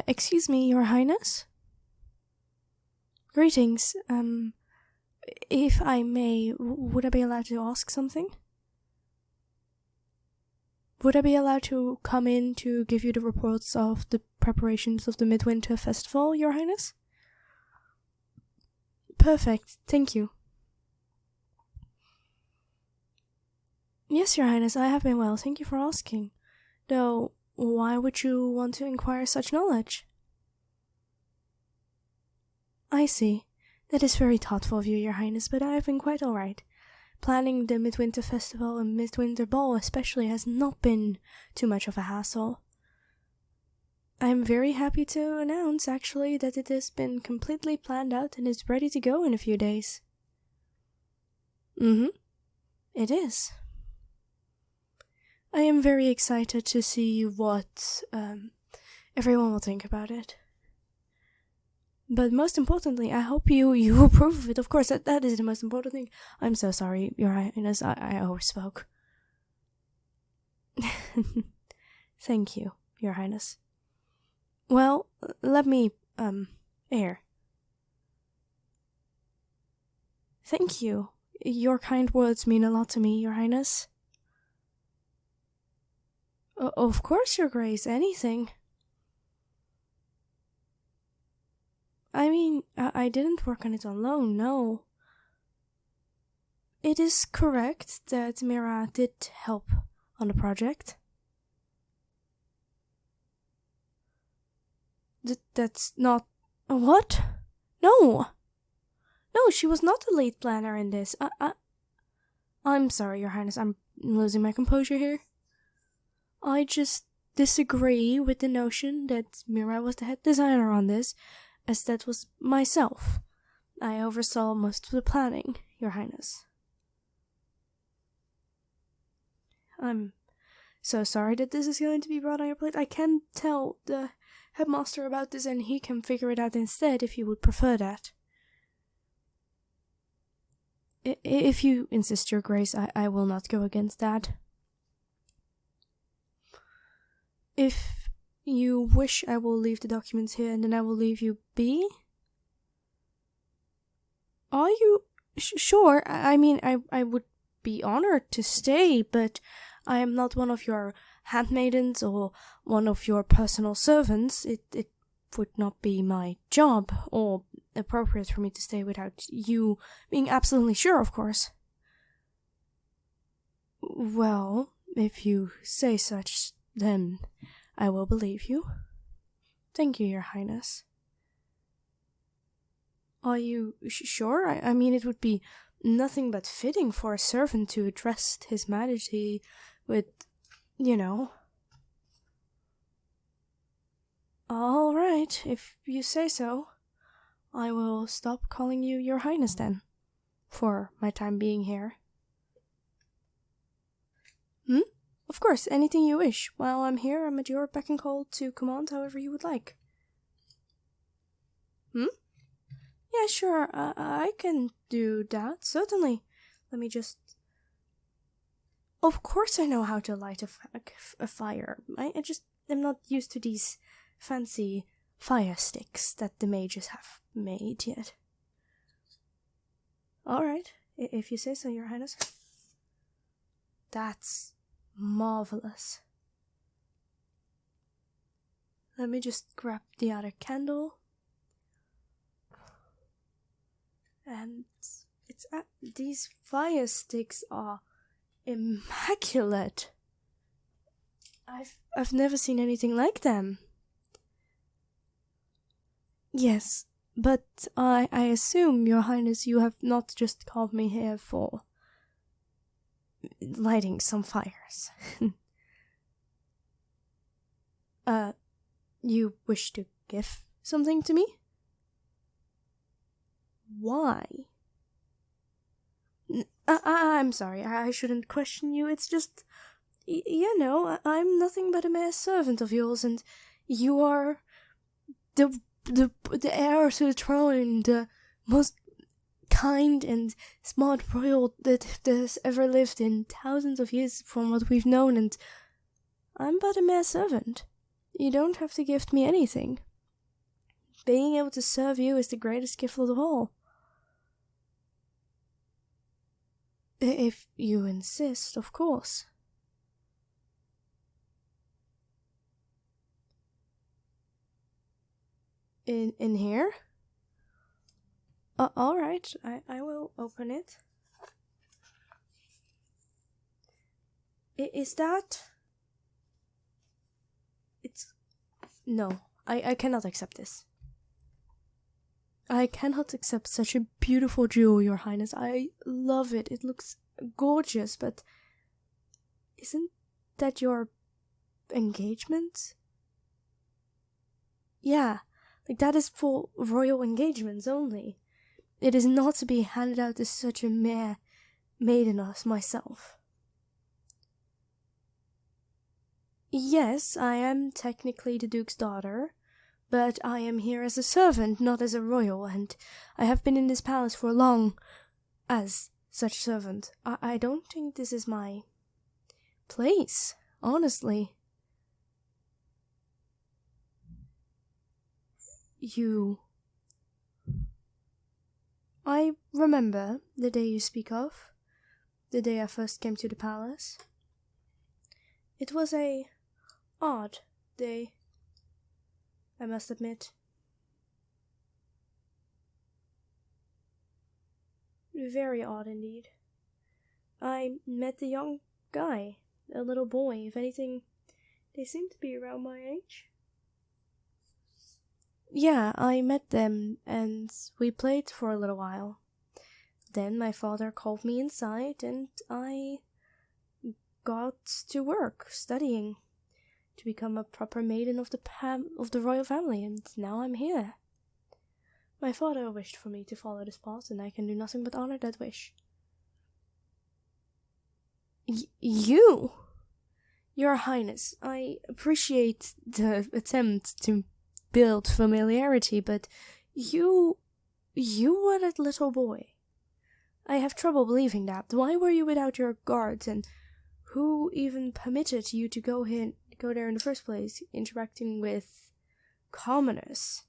Excuse me, Your Highness? Greetings. If I may, would I be allowed to ask something? Would I be allowed to come in to give you the reports of the preparations of the Midwinter Festival, Your Highness? Perfect, thank you. Yes, Your Highness, I have been well, thank you for asking. Though, why would you want to inquire such knowledge? I see. That is very thoughtful of you, Your Highness, but I have been quite alright. Planning the Midwinter Festival and Midwinter Ball especially has not been too much of a hassle. I am very happy to announce, actually, that it has been completely planned out and is ready to go in a few days. It is. I am very excited to see what everyone will think about it. But most importantly, I hope you approve of it. Of course, that is the most important thing. I'm so sorry, Your Highness, I overspoke. Thank you, Your Highness. Well, let me, air. Thank you. Your kind words mean a lot to me, Your Highness. Of course, Your Grace, anything. I mean, I didn't work on it alone, no. It is correct that Mira did help on the project. That's not... What? No! No, she was not the lead planner in this. I'm sorry, Your Highness, I'm losing my composure here. I just disagree with the notion that Mira was the head designer on this, as that was myself. I oversaw most of the planning, Your Highness. I'm so sorry that this is going to be brought on your plate. I can tell the headmaster about this and he can figure it out instead if you would prefer that. If you insist, Your Grace, I will not go against that. If you wish, I will leave the documents here and then I will leave you be? Are you sure? I mean, I would be honored to stay, but I am not one of your handmaidens or one of your personal servants. It would not be my job or appropriate for me to stay without you being absolutely sure, of course. Well, if you say such, then I will believe you. Thank you, Your Highness. Are you sure? I mean, it would be nothing but fitting for a servant to address His Majesty with, you know. All right, if you say so. I will stop calling you Your Highness then, for my time being here. Of course, anything you wish. While I'm here, I'm at your beck and call to command however you would like. Yeah, sure, I can do that, certainly. Let me just... Of course I know how to light a fire. I just am not used to these fancy fire sticks that the mages have made yet. Alright, if you say so, Your Highness. That's marvelous. Let me just grab the other candle. And these fire sticks are immaculate. I've never seen anything like them. Yes, but I assume, Your Highness, you have not just called me here for lighting some fires. You wish to give something to me? Why? I'm sorry, I shouldn't question you, it's just, you know, I'm nothing but a mere servant of yours, and you are the heir to the throne, the most kind and smart royal that has ever lived in thousands of years from what we've known, and I'm but a mere servant. You don't have to gift me anything. being able to serve you is the greatest gift of all. If you insist, of course. In here? Alright, I will open it. Is that... No, I cannot accept this. I cannot accept such a beautiful jewel, Your Highness. I love it. It looks gorgeous, but... Isn't that your engagement? Yeah, like that is for royal engagements only. It is not to be handed out to such a mere maiden as myself. Yes, I am technically the Duke's daughter, but I am here as a servant, not as a royal, and I have been in this palace for long as such servant. I don't think this is my place, honestly. I remember the day you speak of, the day I first came to the palace. It was a odd day, I must admit. Very odd indeed. I met a young guy, a little boy. If anything, they seemed to be around my age. Yeah, I met them and we played for a little while. Then my father called me inside and I got to work studying to become a proper maiden of the royal family, and now I'm here. My father wished for me to follow this path, and I can do nothing but honor that wish. You? Your Highness, I appreciate the attempt to build familiarity, but you were that little boy. I have trouble believing that. Why were you without your guards, and who even permitted you to go there in the first place, interacting with commoners?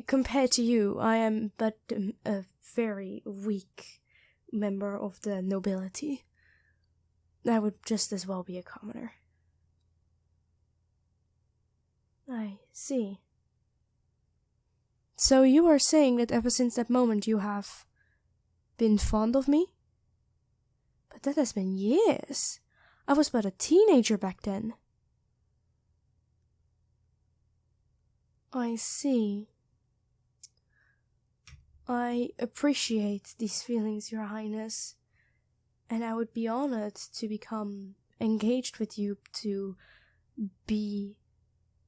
Compared to you, I am but a very weak member of the nobility. I would just as well be a commoner. I see. So you are saying that ever since that moment you have been fond of me? But that has been years. I was but a teenager back then. I see. I appreciate these feelings, Your Highness, and I would be honored to become engaged with you, to be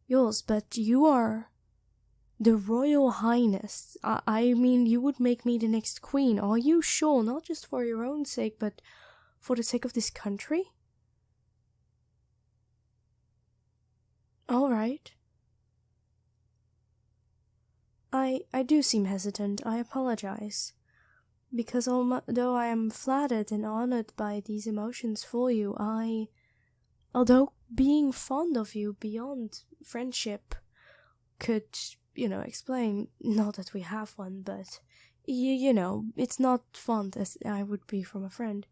yours, but you are the Royal Highness. I mean, you would make me the next queen. Are you sure? Not just for your own sake, but for the sake of this country? All right. I do seem hesitant. I apologize. Because although I am flattered and honored by these emotions for you, although being fond of you beyond friendship could, explain, not that we have one, but, it's not fond as I would be from a friend.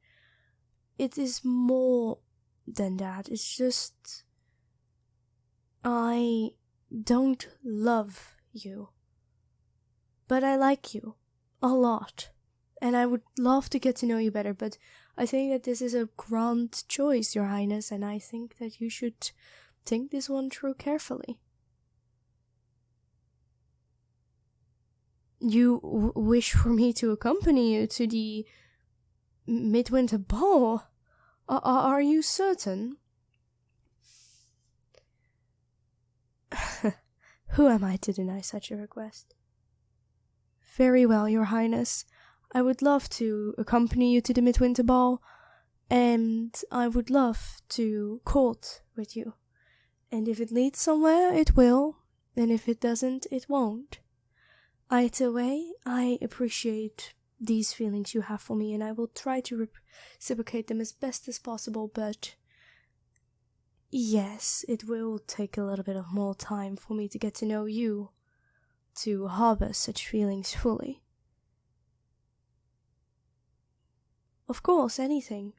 It is more than that. It's just, I don't love you. But I like you a lot, and I would love to get to know you better, but I think that this is a grand choice, Your Highness, and I think that you should think this one through carefully. You wish for me to accompany you to the Midwinter ball? Are you certain? Who am I to deny such a request? Very well, Your Highness. I would love to accompany you to the Midwinter ball, and I would love to court with you. And if it leads somewhere, it will, and if it doesn't, it won't. Either way, I appreciate these feelings you have for me, and I will try to reciprocate them as best as possible, but Yes, it will take a little bit of more time for me to get to know you, to harbor such feelings fully. Of course, anything.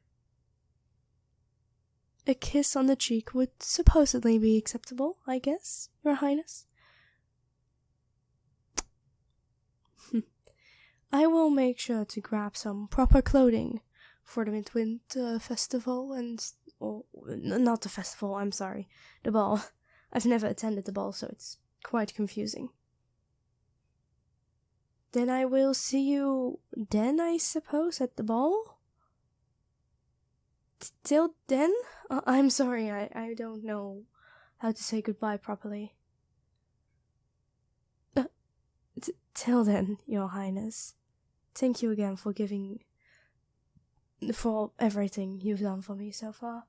A kiss on the cheek would supposedly be acceptable, I guess, Your Highness. I will make sure to grab some proper clothing for the Midwinter festival not the festival, I'm sorry, the ball. I've never attended the ball, so it's quite confusing. Then I will see you then, I suppose, at the ball? Till then? I'm sorry, I don't know how to say goodbye properly. Till then, Your Highness. Thank you again for everything you've done for me so far.